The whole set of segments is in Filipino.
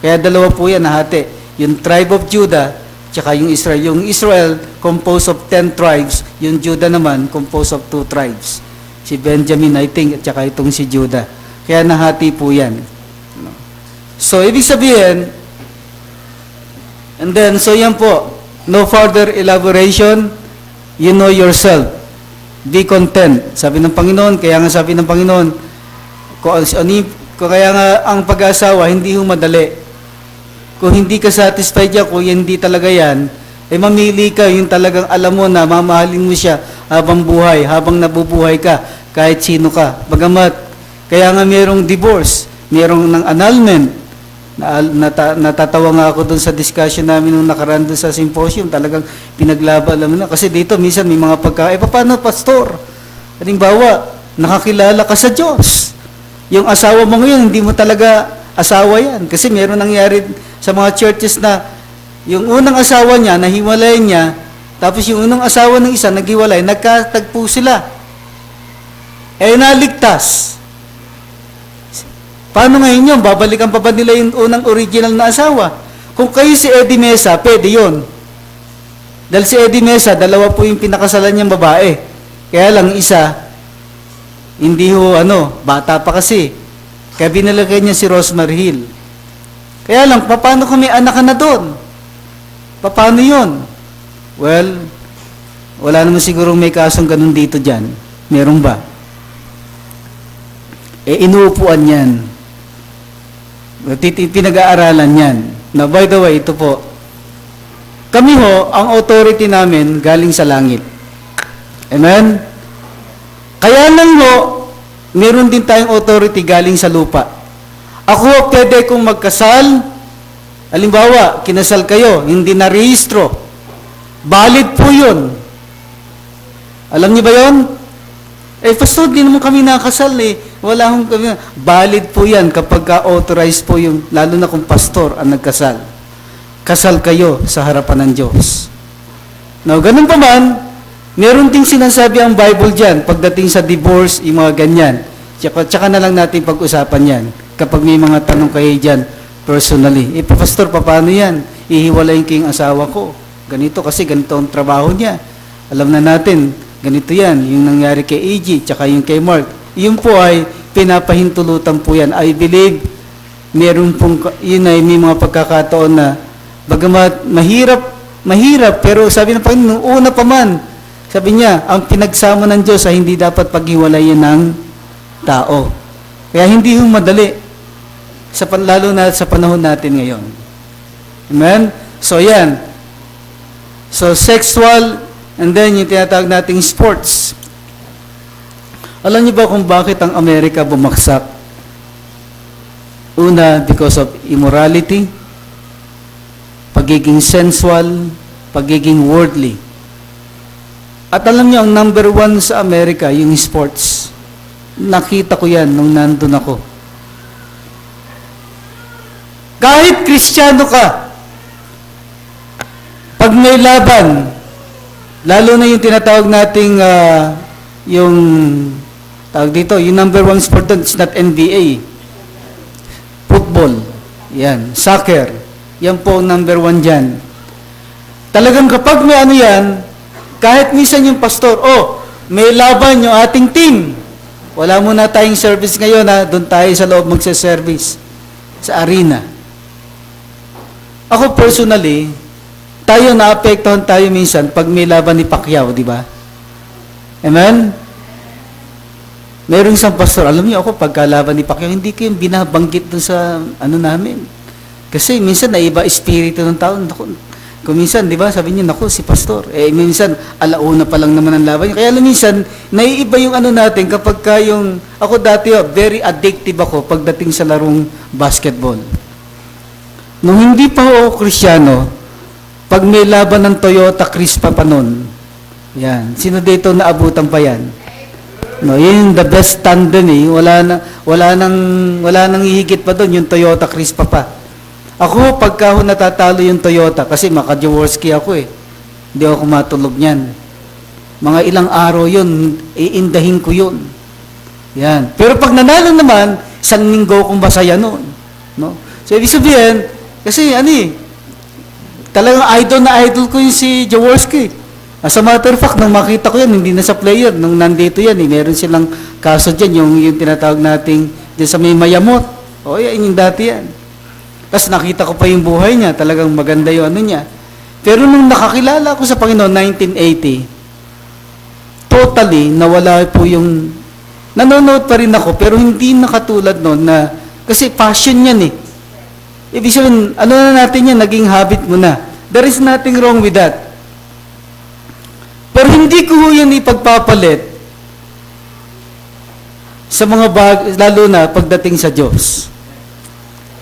Kaya dalawa po yan nahati. Yung tribe of Judah, tsaka yung Israel. Yung Israel, composed of 10 tribes. Yung Judah naman, composed of 2 tribes. Si Benjamin, I think, at tsaka itong si Judah. Kaya nahati po yan. So, ibig sabihin, and then, so yan po, no further elaboration, you know yourself. Be content. Sabi ng Panginoon, kaya nga sabi ng Panginoon, kaya nga ang pag-asawa, hindi ho madali. Kung hindi ka satisfied yan, kung hindi talaga yan, eh mamili ka, yung talagang alam mo na mamahalin mo siya habang buhay, habang nabubuhay ka, kahit sino ka. Bagamat, kaya nga mayroong divorce, mayroong ng annulment. Natatawa nga ako dun sa discussion namin nung nakaraan dun sa symposium, talagang pinaglaban alam na. Kasi dito, minsan may mga paano, pastor? Halimbawa, nakakilala ka sa Diyos. Yung asawa mo ngayon, hindi mo talaga asawa yan. Kasi meron nangyari sa mga churches na yung unang asawa niya, nahiwalay niya, tapos yung unang asawa ng isa, naghiwalay, nagkatagpo sila. Eh, naligtas. Paano ngayon yun? Babalikan pa ba nila yung unang original na asawa? Kung kayo si Eddie Mesa, pwede yun. Dahil si Eddie Mesa, dalawa po yung pinakasalan niyang babae. Kaya lang isa, hindi ho, bata pa kasi. Kaya binalagay niya si Rosemary Hill. Kaya lang, paano kung may anak ka na doon? Paano yun? Well, wala naman siguro may kasong ganun dito dyan. Meron ba? Eh, inuupuan yan. Pinag-aaralan yan. Now, by the way, ito po. Kami ho, ang authority namin galing sa langit. Amen? Kaya lang ho, meron din tayong authority galing sa lupa. Ako, pwede kong magkasal. Halimbawa, kinasal kayo, hindi na-rehistro. Valid po yun. Alam niyo ba yun? Eh, pastor, di naman kami nakasal eh. Wala akong kami. Valid po yan kapag ka-authorized po yung, lalo na kung pastor ang nagkasal. Kasal kayo sa harapan ng Diyos. Now, ganun pa man, meron ding sinasabi ang Bible dyan, pagdating sa divorce, yung mga ganyan. Tsaka na lang natin pag-usapan yan. Kapag may mga tanong kayo dyan, personally. Eh, pastor, paano yan? Ihiwalayin ko yung asawa ko. Ganito kasi ganito ang trabaho niya. Alam na natin, ganito yan. Yung nangyari kay AG, tsaka yung kay Mark. Yun po ay pinapahintulutan po yan. I believe, meron pong, yun ay may mga pagkakataon na, bagamat mahirap, pero sabi ng Panginoon, una pa man, sabi niya, ang pinagsama ng Diyos ay hindi dapat paghiwalayin ng tao. Kaya hindi yung madali, lalo na sa panahon natin ngayon. Amen? So, yan. So, sexual, and then yung tinatawag nating sports. Alam niyo ba kung bakit ang Amerika bumagsak? Una, because of immorality, pagiging sensual, pagiging worldly. At alam niyo, ang number 1 sa Amerika, yung sports. Nakita ko yan nung nandun ako. Kahit Kristiyano ka, pag may laban, lalo na yung tinatawag nating, yung, tawag dito, yung number 1 sport doon, it's not NBA. Football, yan, soccer, yan po ang number 1 dyan. Talagang kapag may yan, kahit minsan yung pastor, may laban yung ating team. Wala muna tayong service ngayon, doon tayo sa loob magsa-service sa arena. Ako personally, naapektuhan tayo minsan pag may laban ni Pacquiao, di ba? Amen? Merong isang pastor, alam niyo ako, pagkalaban ni Pacquiao, hindi ko yung binabanggit dun sa namin. Kasi minsan naiba espiritu ng tao. Kung minsan, di ba, sabi niya, naku, si pastor. Eh, minsan, alauna pa lang naman ang laban. Kaya minsan, naiiba yung natin kapag ako dati, very addictive ako pagdating sa larong basketball. Nung hindi pa ako Kristiyano, pag may laban ng Toyota Crispa pa nun, yan, sino dito naabutan pa yan? No, yun the best tandem eh. Wala nang hihigit pa doon, yung Toyota Crispa pa. Ako, pagka natatalo yung Toyota, kasi maka-Jaworski ako eh. Hindi ako matulog niyan. Mga ilang araw yun, iindahin ko yun. Yan. Pero pag nanalo naman, isang linggo kong masaya noon. No? So, ibig sabihin, kasi talagang idol na idol ko yung si Jaworski. As a matter of fact, nung makita ko yan, hindi na sa player, nung nandito yan, meron silang kaso dyan, yung tinatawag nating dyan sa may Mayamot. O, yan yung dati yan. Tapos nakita ko pa yung buhay niya, talagang maganda yung niya. Pero nung nakakilala ko sa Panginoon, 1980, totally, nawala po yung, nanonood pa rin ako, pero hindi nakatulad noon na, kasi passion yan eh. Ibig sabihin, na natin yan, naging habit mo na. There is nothing wrong with that. Pero hindi ko yan ipagpapalit sa mga lalo na pagdating sa Diyos.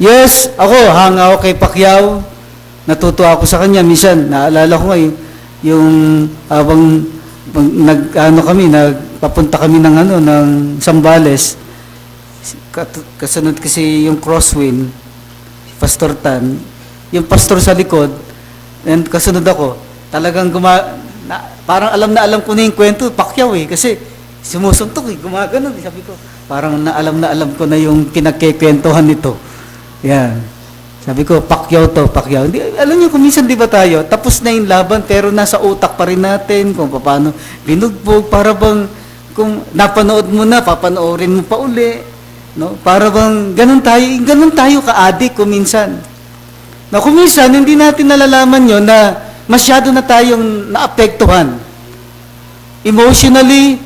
Yes, ako, hanga ako kay Pacquiao. Natutuwa ako sa kanya. Minsan, naalala ko ngayon, yung habang nagpapunta kami ng Zambales, kasunod kasi yung crosswind, Pastor Tan, yung pastor sa likod, and kasunod ako, talagang parang alam ko na yung kwento, Pacquiao kasi sumusuntok gumaganon. Sabi ko, parang na alam ko na yung pinagkikwentuhan nito. Yan. Sabi ko, Pacquiao to, Pacquiao. Hindi, alam niyo, kung minsan di ba tayo, tapos na yung laban, pero nasa utak pa rin natin kung paano binugbog, para bang, kung napanood mo na, papanoorin mo pa uli. No? Para bang, ganun tayo ka-addict kung minsan. Na kung minsan, hindi natin nalalaman yun na masyado na tayong naapektuhan. Emotionally,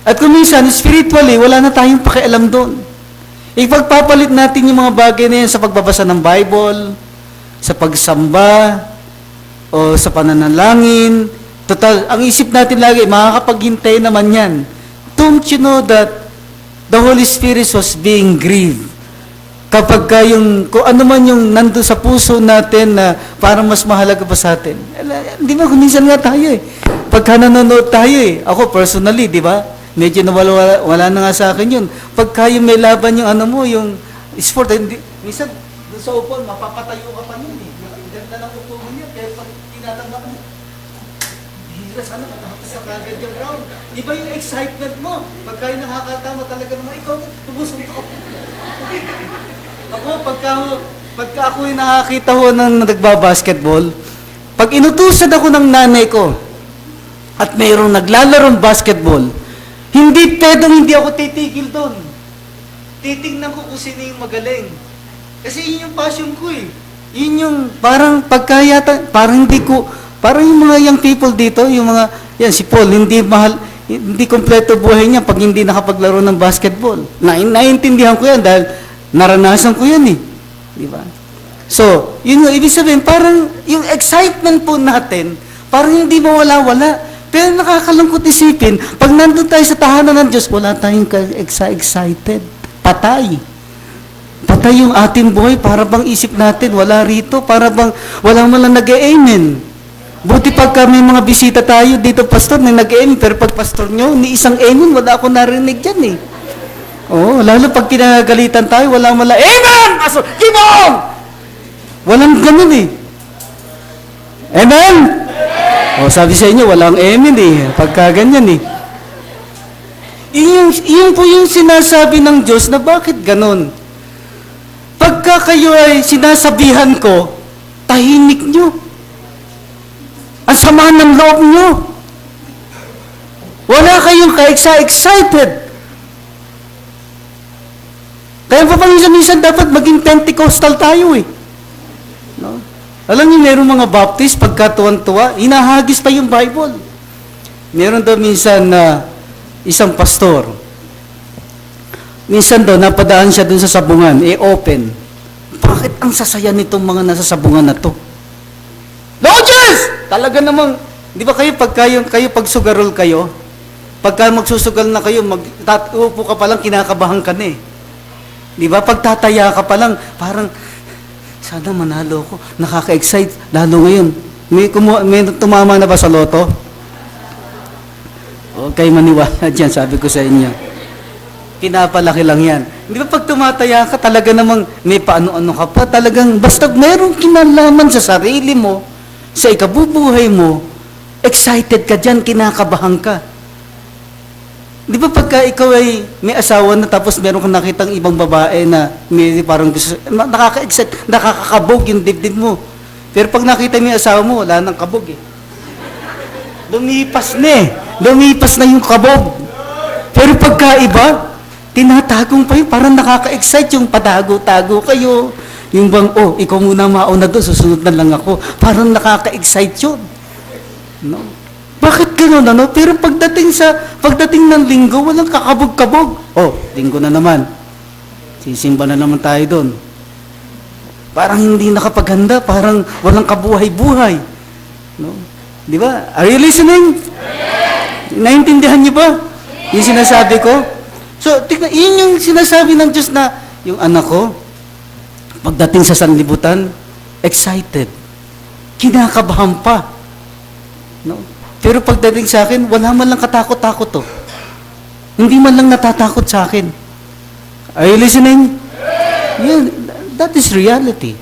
at kung minsan, spiritually, wala na tayong pakialam doon. Ipagpapalit natin yung mga bagay na yan sa pagbabasa ng Bible, sa pagsamba, o sa pananalangin. Total, ang isip natin lagi, makakapaghintay naman yan. Don't you know that the Holy Spirit was being grieved? Kapag kung ano man yung nandun sa puso natin na parang mas mahalaga pa sa atin. Di ba, minsan nga tayo pagka nanonood tayo ako personally, di ba? Medyo wala na nga sa akin yun. Pagka yung may laban yung yung sport, minsan doon sa upon, mapapatayo ka pa yun Ganda lang upo mo niya, kaya pag tinatanggal mo, hira sana, matapos sa kagad yung ground. Di ba yung excitement mo? Pagka yung nakakatama talaga naman, ikaw, tumusuntok ako. Ako, pagka ako yung nakakita ho ng nagbabasketball, pag inutusan ako ng nanay ko, at mayroong naglalarong basketball, hindi ako titigil doon. Titignan ko kung sino yung magaling. Kasi yun yung passion ko Yun yung parang parang yung mga young people dito, yung mga, si Paul, hindi kompleto buhay niya pag hindi nakapaglaro ng basketball. Naiintindihan ko yan dahil naranasan ko yan Di ba? So, yun yung ibig sabihin, parang yung excitement po natin, parang hindi mawala-wala. Pero nakakalungkot isipin, pag nandun tayo sa tahanan ng Diyos, wala tayong excited. Patay. Patay yung ating buhay, para bang isip natin, wala rito, para bang walang malang nag-e-amen. Buti pagka may mga bisita tayo dito, pastor, na nag-e-amen, pero pag pastor nyo, ni isang amen, wala ako narinig dyan lalo pag kinagalitan tayo, walang malang, amen! Pastor, keep on! Walang ganun Amen? Sabi sa inyo, walang amen pagka ganyan Iyon po yung sinasabi ng Diyos na bakit ganon. Pagka kayo ay sinasabihan ko, tahimik nyo. Ang sama ng loob nyo. Wala kayong ka-excited. Kaya pa minsan dapat maging Pentecostal tayo No? Alam niyo, meron mga Baptist, pagka tuwan-tuwa, hinahagis pa yung Bible. Meron daw minsan na isang pastor. Minsan daw, napadaan siya dun sa sabungan, open. Bakit ang sasaya nitong mga nasa sabungan na to? Lord Jesus! Talaga namang, di ba kayo, pag sugarol kayo, pagka magsusugal na kayo, upo ka palang, kinakabahan ka na Di ba? Pagtataya ka palang, parang, sana manalo ko. Nakaka-excite. Lalo ngayon. May tumama na ba sa loto? Okay, maniwala dyan, sabi ko sa inyo. Pinapalaki lang yan. Hindi ba pag tumataya ka, talaga namang may paano-ano ka pa. Talagang, basta mayroong kinalaman sa sarili mo, sa ikabubuhay mo, excited ka dyan, kinakabahan ka. Di ba pagka ikaw ay may asawa na tapos meron kang nakitang ibang babae na may parang gusto, nakaka-excite, nakakakabog yung dibdib mo. Pero pag nakita mo yung asawa mo, wala nang kabog eh. Lumipas na eh. Lumipas na yung kabog. Pero pagka iba, tinatagong pa yun. Parang nakaka-excite yung patago-tago kayo. Yung bang, oh, ikaw muna mauna doon, susunod na lang ako. Parang nakaka-excite yun. No? Bakit gano'n, ano? Pero pagdating ng linggo, walang kakabog-kabog. Oh, linggo na naman. Sisimba na naman tayo doon. Parang hindi nakapaghanda, parang walang kabuhay-buhay. No? Di ba? Are you listening? Naintindihan niyo ba? Yung sinasabi ko? So, tignan, yun yung sinasabi ng Diyos na, yung anak ko, pagdating sa sanlibutan, excited. Kinakabahan pa. No? Pero pagdating sa akin, wala man lang katakot-takot to. Hindi man lang natatakot sa akin. Are you listening? Yeah, that is reality.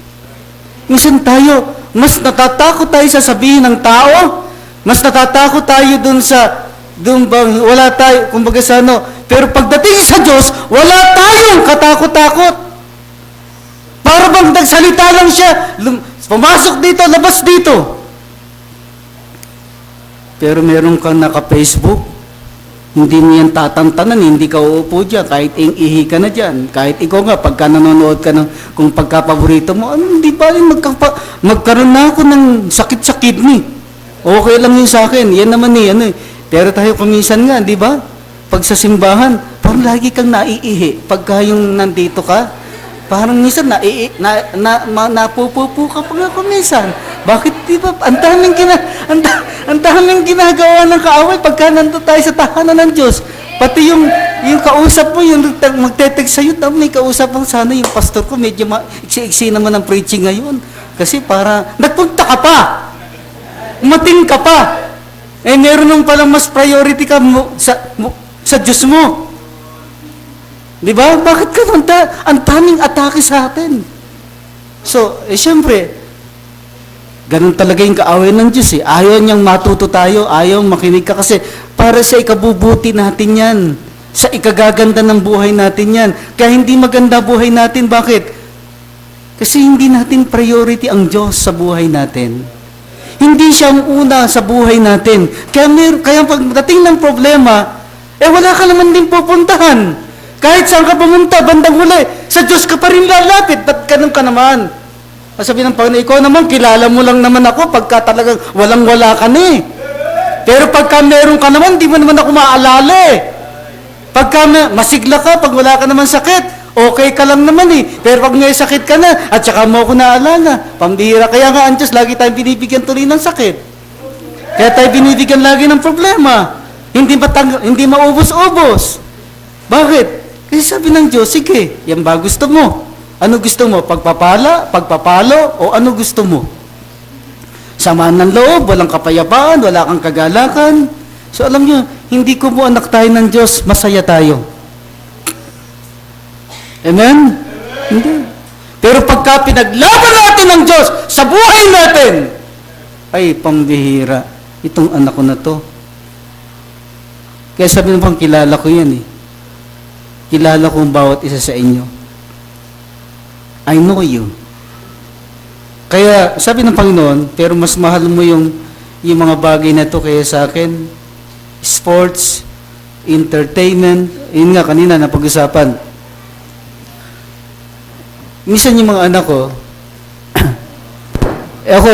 Minsan tayo, mas natatakot tayo sa sabihin ng tao, mas natatakot tayo dun bang wala tayo, kumbaga sa ano, pero pagdating sa Diyos, wala tayong katakot-takot. Para bang nagsalita lang siya, pumasok dito, labas dito. Pero meron kang naka-Facebook, hindi niyan tatantanan, hindi ka uupo dyan, kahit ihi ka na dyan. Kahit ikaw nga, pagka nanonood ka kung pagka-paborito mo, hindi ba rin magkaroon na ako ng sakit sa kidney. Okay lang yun sa akin, yan naman eh. Pero tayo kuminsan nga, di ba? Pag sa simbahan, parang lagi kang naiihi. Pagka yung nandito ka, parang minsan napupupo ka pa nga kuminsan. Bakit, di ba? Ang daming ginagawa ng kaaway pagka nandito tayo sa tahanan ng Diyos. Pati yung kausap mo, yung magte-text sa'yo, may kausap mo sana yung pastor ko, medyo iksi-iksi naman ang preaching ngayon. Kasi para, nagpunta ka pa. Umating ka pa. Eh, meron nung palang mas priority ka sa Diyos mo. Di ba? Bakit ka ang daming atake sa atin? So, syempre, ganun talaga yung kaaway ng Diyos eh. Ayaw niyang matuto tayo, ayaw makinig ka kasi para sa ikabubuti natin yan. Sa ikagaganda ng buhay natin yan. Kaya hindi maganda buhay natin. Bakit? Kasi hindi natin priority ang Diyos sa buhay natin. Hindi siya ang una sa buhay natin. Kaya pagdating ng problema, wala ka naman din pupuntahan. Kahit saan ka pumunta, bandang huli, sa Diyos ka pa rin lalapit. Ba't ganun ka naman? Sabi ng Panginoon, ikaw naman, kilala mo lang naman ako pagka talagang walang-wala ka na eh. Pero pagka meron ka naman, di mo naman ako maalala eh. Pagka masigla ka, pag wala ka naman sakit, okay ka lang naman eh. Pero pag may sakit ka na, at saka mo ako naalala, pambihira. Kaya nga, ang Diyos, lagi tayong binibigyan tuloy ng sakit. Kaya tayo binibigyan lagi ng problema. Hindi maubos-ubos. Bakit? Kasi sabi ng Diyos, sige, yan ba gusto mo? Ano gusto mo? Pagpapalo, o ano gusto mo? Samaan ng loob, walang kapayapaan, wala kang kagalakan. So alam nyo, hindi ko po anak tayo ng Diyos, masaya tayo. Amen? Hindi. Pero pagka pinaglaban natin ng Diyos sa buhay natin, ay, pambihira, itong anak ko na to. Kaya sabi ng kilala ko yan eh. Kilala ko ang bawat isa sa inyo. I know you. Kaya, sabi ng Panginoon, pero mas mahal mo yung mga bagay na to kaya sa akin, sports, entertainment, yun nga kanina napag-usapan. Minsan yung mga anak ko, ako,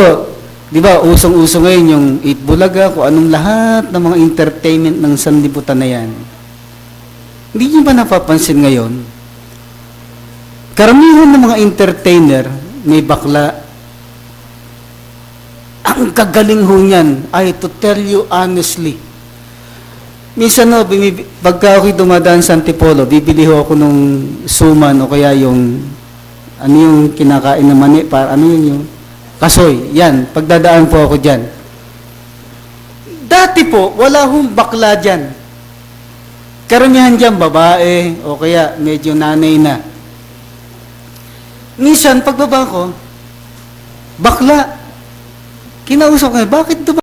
di ba, usong-uso ngayon yung Eat Bulaga, kung anong lahat ng mga entertainment ng sanlibutan na yan. Hindi niyo ba napapansin ngayon? Karamihan ng mga entertainer, may bakla. Ang gagaling ho niyan, to tell you honestly. Minsan pagka ako'y dumadaan sa Antipolo, bibili ho ako nung suman o kaya yung, ano yung kinakain na mani, ano yun yung kasoy. Yan, pagdadaan po ako dyan. Dati po, wala hong bakla dyan. Karamihan dyan, babae, o kaya medyo nanay na. Minsan, pagbaba ko, bakla. Kinausap ko, bakit